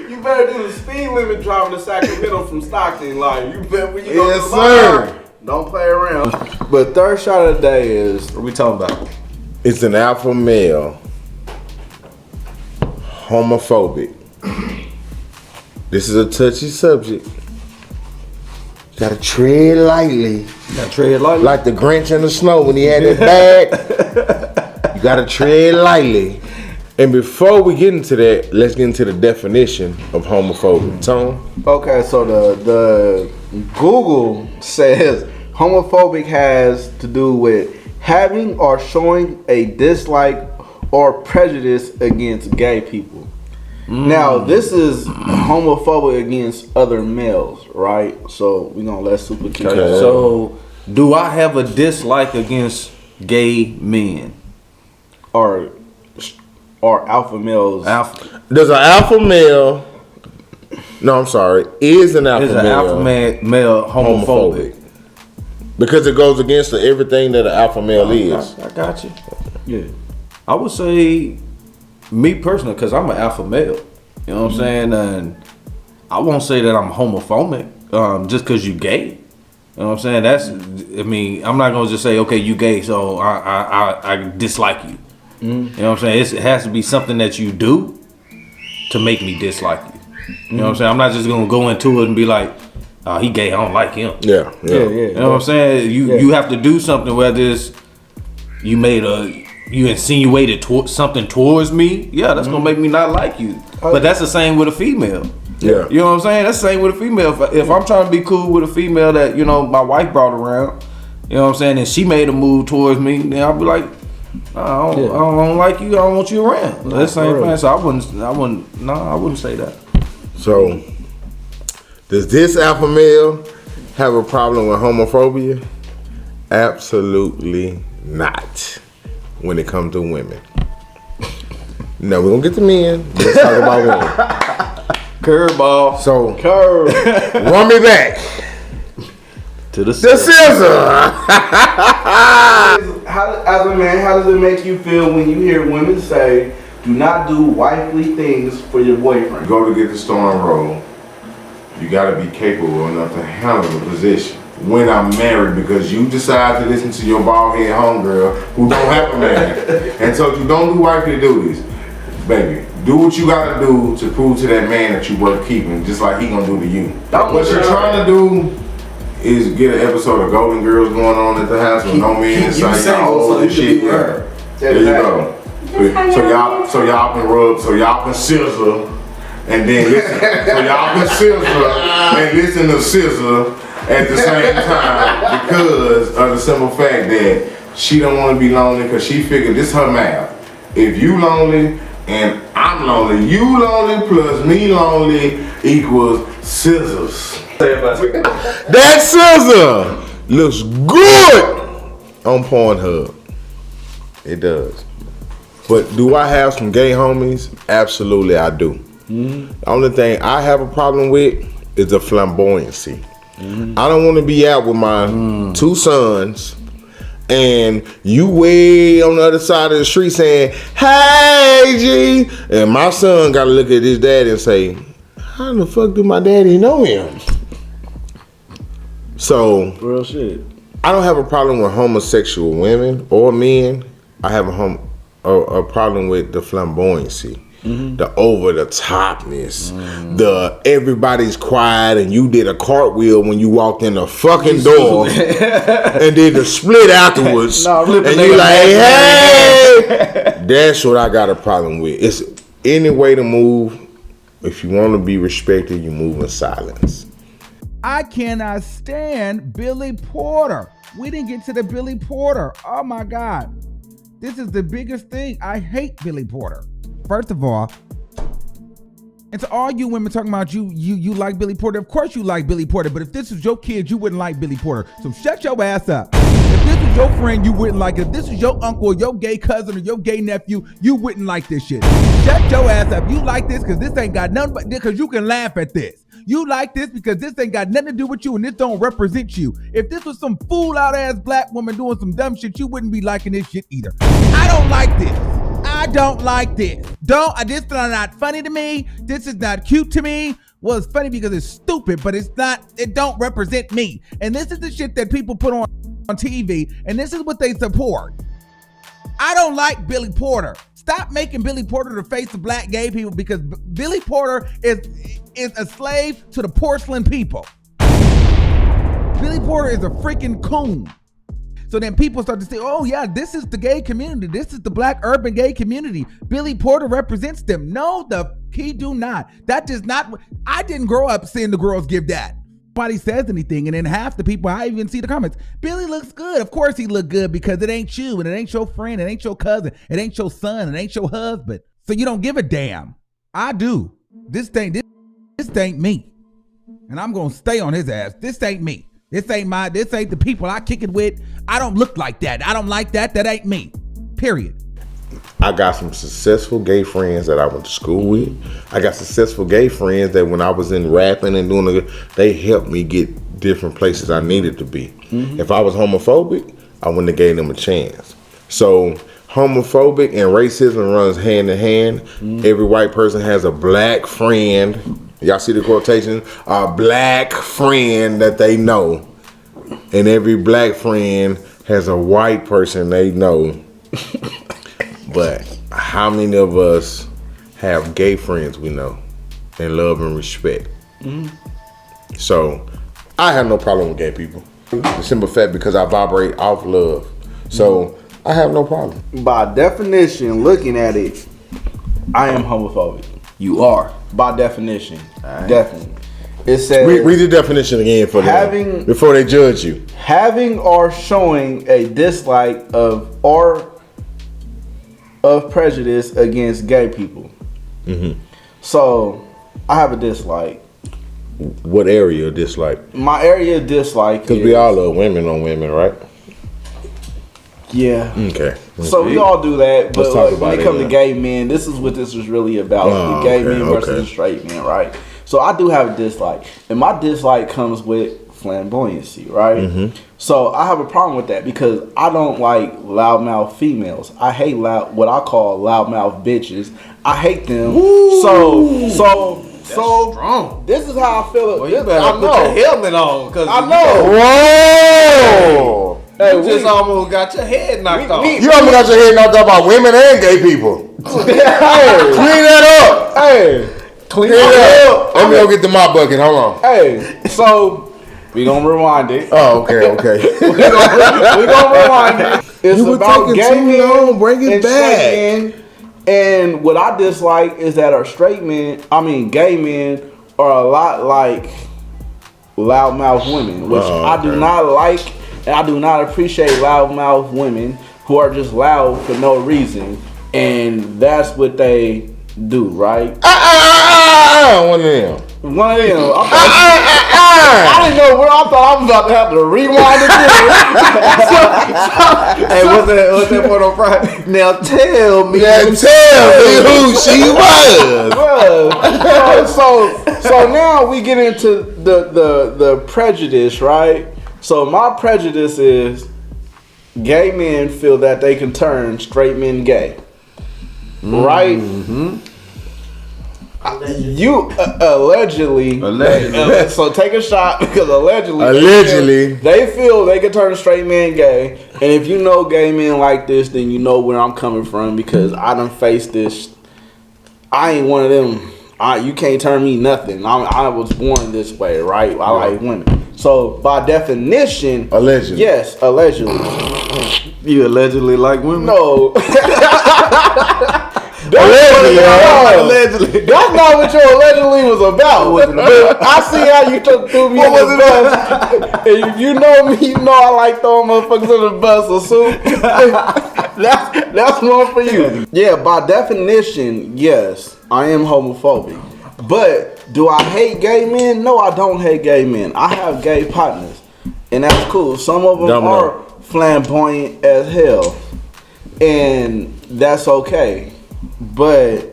You better do the speed limit driving to Sacramento from Stockton. Like, you better when you go Yes, to sir. Lodi, don't play around. But third shot of the day is, What we talking about? It's an alpha male. Homophobic. This is a touchy subject. You gotta tread lightly. You gotta tread lightly. Like the Grinch in the snow when he had that bag. You gotta tread lightly. And before we get into that, let's get into the definition of homophobic. Tone? okay, so the Google says homophobic has to do with having or showing a dislike or prejudice against gay people. Now, this is homophobic against other males, right? So we're gonna let Super keep Okay. that. So, do I have a dislike against gay men? or alpha males. Alpha There's an alpha male. No, I'm sorry. Is an alpha is an male. alpha male homophobic. Because it goes against everything that an alpha male is. I got you. Yeah, I would say me personally, because I'm an alpha male. You know what I'm saying? And I won't say that I'm homophobic just because you gay. You know what I'm saying? I'm not gonna just say, okay, you gay, so I dislike you. You know what I'm saying? It has to be something that you do to make me dislike you. You know what I'm saying? I'm not just gonna go into it and be like, he gay, I don't like him. Yeah. You know what I'm saying? You have to do something, whether it's you insinuated something towards me. Yeah, that's gonna make me not like you. But that's the same with a female. Yeah. You know what I'm saying? That's the same with a female. If I'm trying to be cool with a female that, my wife brought around, you know what I'm saying, and she made a move towards me, then I'll be like, I don't like you, I don't want you around. That's the same thing. So I wouldn't say that. So, does this alpha male have a problem with homophobia? Absolutely not. When it comes to women. Now we're gonna get to men. Let's talk about women. Curveball. So, run me back To the scissor. As a man, how does it make you feel when you hear women say, "Do not do wifely things for your boyfriend"? Go to get the storm roll. You gotta be capable enough to handle the position. When I'm married, because you decide to listen to your bald head homegirl who don't have a man, and so you don't do wifely duties, baby. Do what you gotta do to prove to that man that you worth keeping, just like he gonna do to you. What you're trying to do is get an episode of Golden Girls going on at the house with no man inside. All this shit. Yeah. There you go. So y'all can rub, so y'all can scissor, and then listen. So y'all can scissor and listen to scissor at the same time, because of the simple fact that she don't want to be lonely, because she figured this her math. If you lonely and I'm lonely, you lonely plus me lonely equals scissors. That scissor looks good on Pornhub. It does. But do I have some gay homies? Absolutely I do. The only thing I have a problem with is the flamboyancy. I don't want to be out with my two sons and you way on the other side of the street saying, "Hey, G," and my son got to look at his daddy and say, "How the fuck do my daddy know him?" So, Real shit. I don't have a problem with homosexual women or men. I have a problem with the flamboyancy. The over the topness, the everybody's quiet and you did a cartwheel when you walked in the fucking door and did the split afterwards. And you like, hey, that's what I got a problem with. It's any way to move. If you want to be respected, you move in silence. I cannot stand Billy Porter. We didn't get to the Billy Porter. Oh my God. This is the biggest thing. I hate Billy Porter. First of all, And to all you women talking about you like Billy Porter, of course you like Billy Porter, but if this was your kid, you wouldn't like Billy Porter. So shut your ass up. If this was your friend, you wouldn't like it. If this was your uncle or your gay cousin or your gay nephew, you wouldn't like this shit. Shut your ass up. You like this because this ain't got nothing but, because you can laugh at this. You like this because this ain't got nothing to do with you and this don't represent you. If this was some fool out ass black woman doing some dumb shit, you wouldn't be liking this shit either. I don't like this. I don't like this. This is not funny to me. This is not cute to me. Well, it's funny because it's stupid, but it don't represent me. And this is the shit that people put on TV, and this is what they support. I don't like Billy Porter. Stop making Billy Porter the face of black gay people, because Billy Porter is a slave to the porcelain people. Billy Porter is a freaking coon. So then people start to say, oh yeah, this is the gay community. This is the black urban gay community. Billy Porter represents them. No, he do not. That does not, I didn't grow up seeing the girls give that. Nobody says anything, and then half the people, I even see the comments, Billy looks good. Of course he look good, because it ain't you, and it ain't your friend, it ain't your cousin, it ain't your son, it ain't your husband. So you don't give a damn. I do. This ain't me. And I'm gonna stay on his ass. This ain't me. This ain't the people I kick it with. I don't look like that. I don't like that. That ain't me. Period. I got some successful gay friends that I went to school with. I got successful gay friends that when I was in rapping and doing they helped me get different places I needed to be. Mm-hmm. If I was homophobic, I wouldn't have gave them a chance. So homophobic and racism runs hand in hand. Mm-hmm. Every white person has a black friend. Y'all see the quotation? A black friend that they know. And every black friend has a white person they know. But how many of us have gay friends we know and love and respect? Mm-hmm. So I have no problem with gay people. The simple fact, because I vibrate off love. So I have no problem. By definition, looking at it, I am homophobic. You are. By definition. Right. Definitely. It says, read the definition again for them before they judge you. Having or showing a dislike of prejudice against gay people. Mm-hmm. So I have a dislike. What area of dislike? My area of dislike, because we all love women on women, right? Yeah. Okay. So we all do that, but when it comes to gay men, this is what this is really about: the gay men versus the straight men, right? So I do have a dislike, and my dislike comes with flamboyancy, right? Mm-hmm. So I have a problem with that because I don't like loudmouth females. I hate what I call loudmouth bitches. I hate them. Ooh. So strong. This is how I feel. Well, you better put your helmet on, because I know. Whoa. Hey, you just almost got your head knocked off. You almost got your head knocked off by women and gay people. Hey, clean that up. Hey, clean that up. Let me go get the mop bucket. Hold on. Hey, so we gonna rewind it. Oh, okay. we gonna rewind it. It's about gay men. Bring it back. And what I dislike is that gay men are a lot like loudmouth women, which I do not like. And I do not appreciate loudmouth women who are just loud for no reason. And that's what they do, right? One of them. I didn't know where I thought I was about to have to rewind it. Hey, what's that for on Friday? Now tell me who she was. So now we get into the prejudice, right? So my prejudice is gay men feel that they can turn straight men gay, right? Mm-hmm. You allegedly. So take a shot, because allegedly they feel they can turn a straight man gay. And if you know gay men like this, then you know where I'm coming from, because I done faced this. I ain't one of them. You can't turn me nothing. I was born this way, right? I like women. So by definition, allegedly. Yes, allegedly. You allegedly like women? No. Allegedly. That's not what your allegedly was about. I see how you threw me under the bus. And if you know me, you know I like throwing motherfuckers under the bus. So that's one for you. Yeah, by definition, yes, I am homophobic. But do I hate gay men? No, I don't hate gay men. I have gay partners, and that's cool. Some of them are flamboyant as hell, and that's okay. But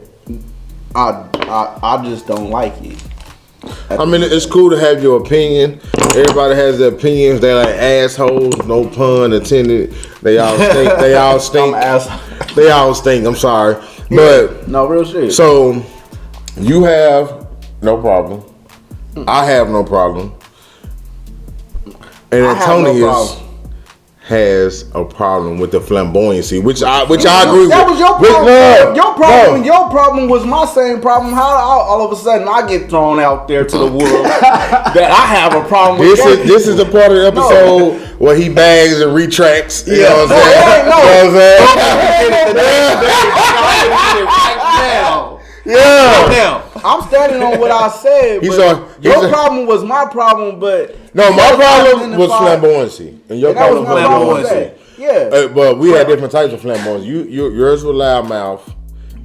I just don't like it. I mean, it's cool to have your opinion. Everybody has their opinions. They're like assholes, no pun intended. They all stink. They all stink. They all stink. I'm sorry, but no real shit. So you have no problem. I have no problem, and Antonius has a problem with the flamboyancy, which I agree with. That was your problem. Your problem. Your problem was my same problem. How all of a sudden I get thrown out there to the world that I have a problem with? This is the part of the episode where he bags and retracts. You know what I'm saying? I'm standing on what I said. Your problem was my problem, but no, my problem was flamboyancy, and your problem was flamboyancy. Yeah, but we had different types of flamboyancy. Yours was loudmouth,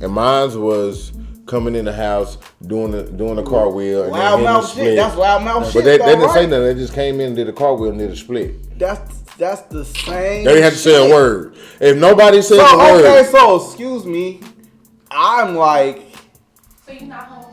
and mine was coming in the house doing the cartwheel. Loudmouth shit. That's loudmouth shit. But they didn't say nothing. They just came in and did a cartwheel and did a split. That's the same. They didn't have to say a word. If nobody said a word. Okay, so excuse me. I'm like. So you're not homophobic?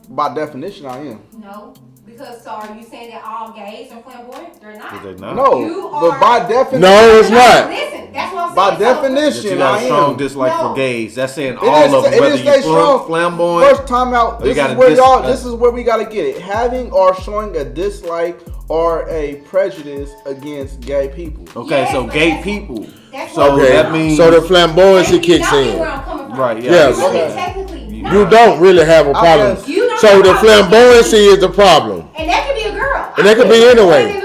By definition, I am. No, because so are you saying that all gays are flamboyant? They're not. No, but by definition, no, it's not. Listen, that's what I'm saying. By definition, you got a strong dislike for gays. That's saying all of them, whether you're flamboyant. First time out. This is where we gotta get it. Having or showing a dislike or a prejudice against gay people. Okay, so gay people. So that means the flamboyancy kicks in. Right. Yeah. Technically. You don't really have a problem. So the flamboyancy is the problem. And that could be a girl. And that could be anyway.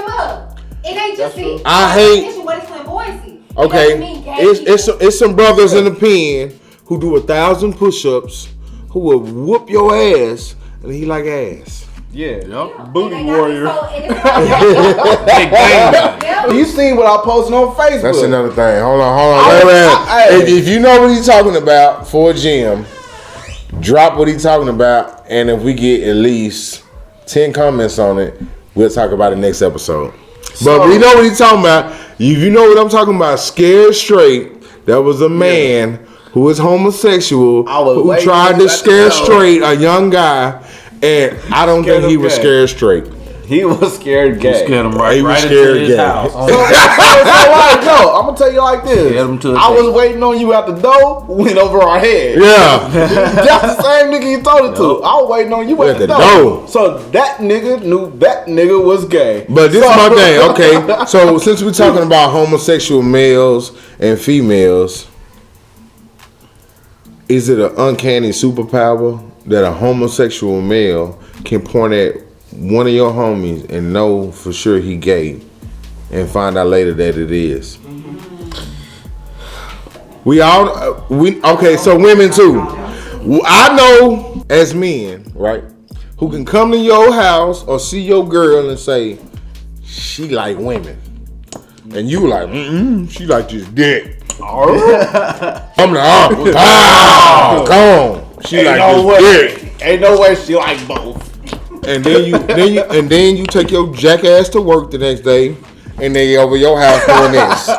It ain't just me. I hate. What is flamboyancy? Okay, it's some brothers in the pen who do 1,000 push-ups who will whoop your ass, and he like ass. Yeah. Booty warrior. You seen what I posted on Facebook? That's another thing. Hold on. If you know what he's talking about for a gym, drop what he's talking about, and if we get at least 10 comments on it, we'll talk about it next episode. But we know what he's talking about. If you know what I'm talking about, Scared Straight, that was a man who was homosexual who tried to scare straight a young guy, and I don't think he was scared straight. He was scared gay. He scared him right into his house. I'm gonna tell you like this. I was waiting on you at the door, went over our head. Yeah. That's the same nigga you told it to. I was waiting on you at the door. So that nigga knew that nigga was gay. But this is my thing, okay? So since we're talking about homosexual males and females, is it an uncanny superpower that a homosexual male can point at one of your homies and know for sure he gay and find out later that it is? Okay, so women too. I know as men, right, who can come to your house or see your girl and say, she like women. And you like, she like this dick. I'm like, come on. She like this dick. Ain't no way she like both. And then you take your jackass to work the next day, and they over your house doing this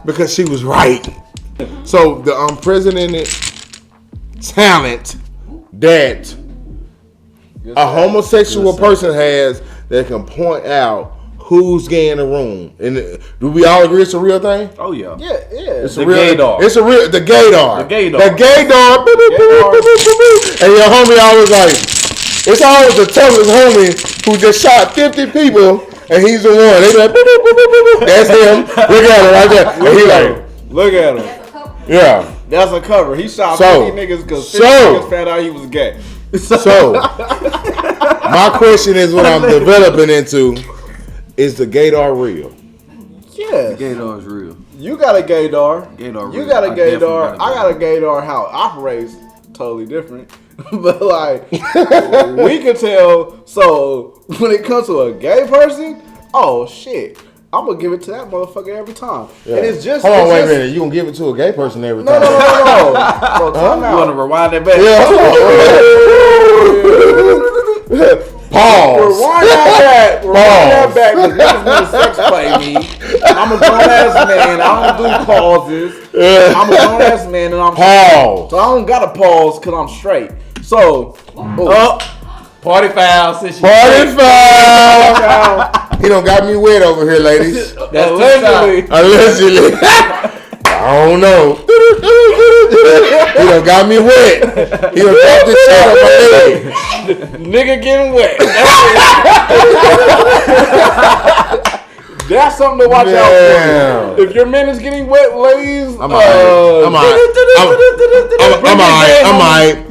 because she was right. So the unprecedented talent that a homosexual person has that can point out who's gay in the room. And do we all agree it's a real thing? Oh yeah. Yeah. It's a real gaydar. It's a real the gaydar. The gaydar. The gaydar. And your homie always like, it's always the toughest homie who just shot 50 people and he's the one. They be like, that's him. Look at him right there. And he like, look at him. Yeah. That's a cover. He shot 50 niggas because 50 niggas found out he was gay. So, my question is what I'm developing into, is the gaydar real? Yes. The gaydar is real. You got a gaydar. Gaydar you real. I got a gaydar. I got a gaydar. How it operates totally different. But like, we can tell. So when it comes to a gay person, oh shit, I'm gonna give it to that motherfucker every time. Yeah. And it's just hold on, wait a minute. You gonna give it to a gay person every time? No. You wanna rewind that back? Yeah. Pause. Rewind that back. Because niggas want to sex play me. I'm a grown ass man. I don't do pauses. I'm a grown ass man and I'm Pause. straight. So I don't gotta pause because I'm straight. So, party foul. Party foul. He done got me wet over here, ladies. That's allegedly. I don't know. He done got me wet. He done dropped the shot on my leg. Nigga getting wet. That's something to watch out for. If your man is getting wet, ladies, I'm alright.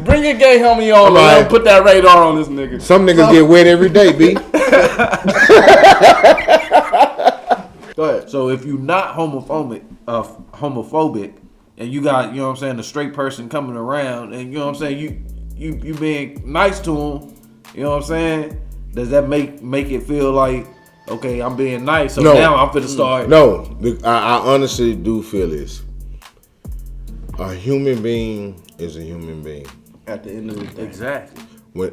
Bring your gay homie on and put that radar on this nigga. Some niggas get wet every day, B. Go ahead. So if you're not homophobic, and you got, you know what I'm saying, a straight person coming around, and you know what I'm saying, you being nice to him, you know what I'm saying, does that make it feel like, okay, I'm being nice, so now I'm finna start? No, I honestly do feel this. A human being is a human being. At the end of the day. Exactly.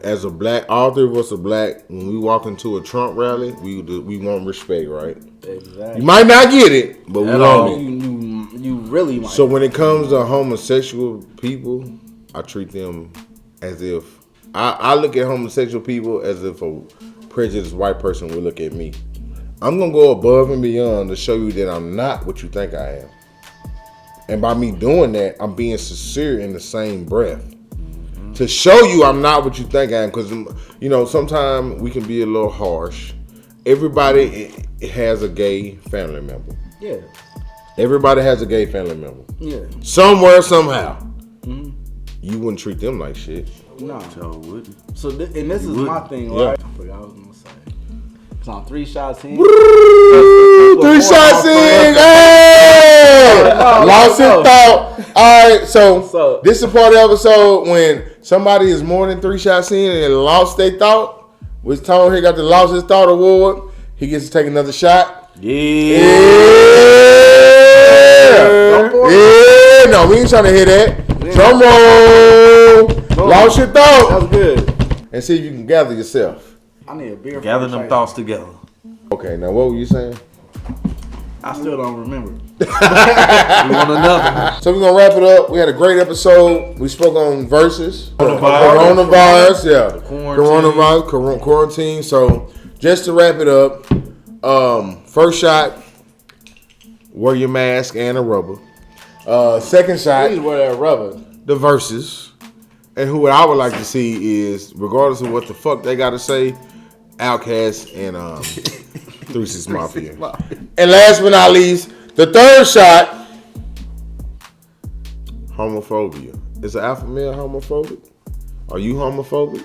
As a black, all three of us are black. When we walk into a Trump rally, we want respect, right? Exactly. You might not get it, but we want it. You really might. So when it comes to homosexual people, I treat them as if I look at homosexual people as if a prejudiced white person would look at me. I'm gonna go above and beyond to show you that I'm not what you think I am. And by me doing that, I'm being sincere in the same breath. To show you I'm not what you think I am, because you know sometimes we can be a little harsh. Everybody has a gay family member. Yeah. Everybody has a gay family member. Yeah. Somewhere, somehow. Mm-hmm. You wouldn't treat them like shit. No. So wouldn't. So and this is my thing, right? I forgot what I was gonna say. Cause I'm 3 shots in. 3 shots in. Hey! Lost his thought. All right, so this is a part of the episode when somebody is more than 3 shots in and lost their thought. Which Tone here got the lost his thought award. He gets to take another shot. Yeah. No, we ain't trying to hear that. Drum roll. Lost your thought. That was good. And see if you can gather yourself. I need a beer. Gather them thoughts together. Okay, now what were you saying? I still don't remember. We want another. So we're gonna wrap it up. We had a great episode. We spoke on verses. Coronavirus, yeah. Coronavirus, quarantine. So just to wrap it up, first shot, wear your mask and a rubber. Second shot, please wear that rubber. The verses. And who I would like to see is, regardless of what the fuck they gotta say, Outkast and 3 6 Mafia. And last but not least, the third shot, homophobia. Is an alpha male homophobic? Are you homophobic?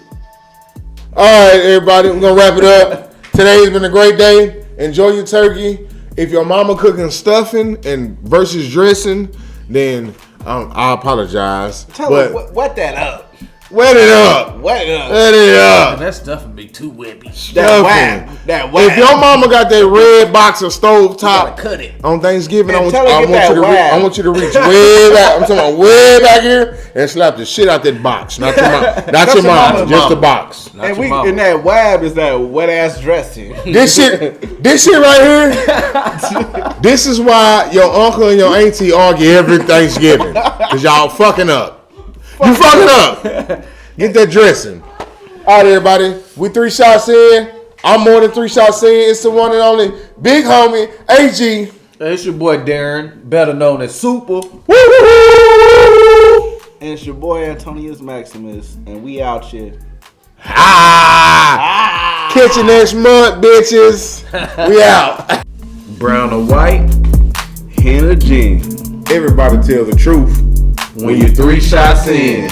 All right, everybody, we're gonna wrap it up. Today's been a great day. Enjoy your turkey. If your mama cooking stuffing and versus dressing, then I apologize. Tell her, wet that up. Wet it up. Wet it up. Wet it up. And that stuff would be too whippy. That whap. If your mama got that red box of stove top cut it. on Thanksgiving, Man, I want you to reach way back. I'm talking about way back here and slap the shit out that box. Not your mom, just the box. And that wab is that wet ass dressing. This shit right here. This is why your uncle and your auntie argue every Thanksgiving, cause y'all fucking up. You fucking up. Get that dressing. All right, everybody. We 3 shots in. I'm more than 3 shots in. It's the one and only big homie, AG. Hey, it's your boy Darren, better known as Super. Woo-hoo-hoo! And it's your boy Antonius Maximus. And we out here. Catch you next month, bitches. We out. Brown or white, hen or gin. Everybody tell the truth When you're 3 shots in.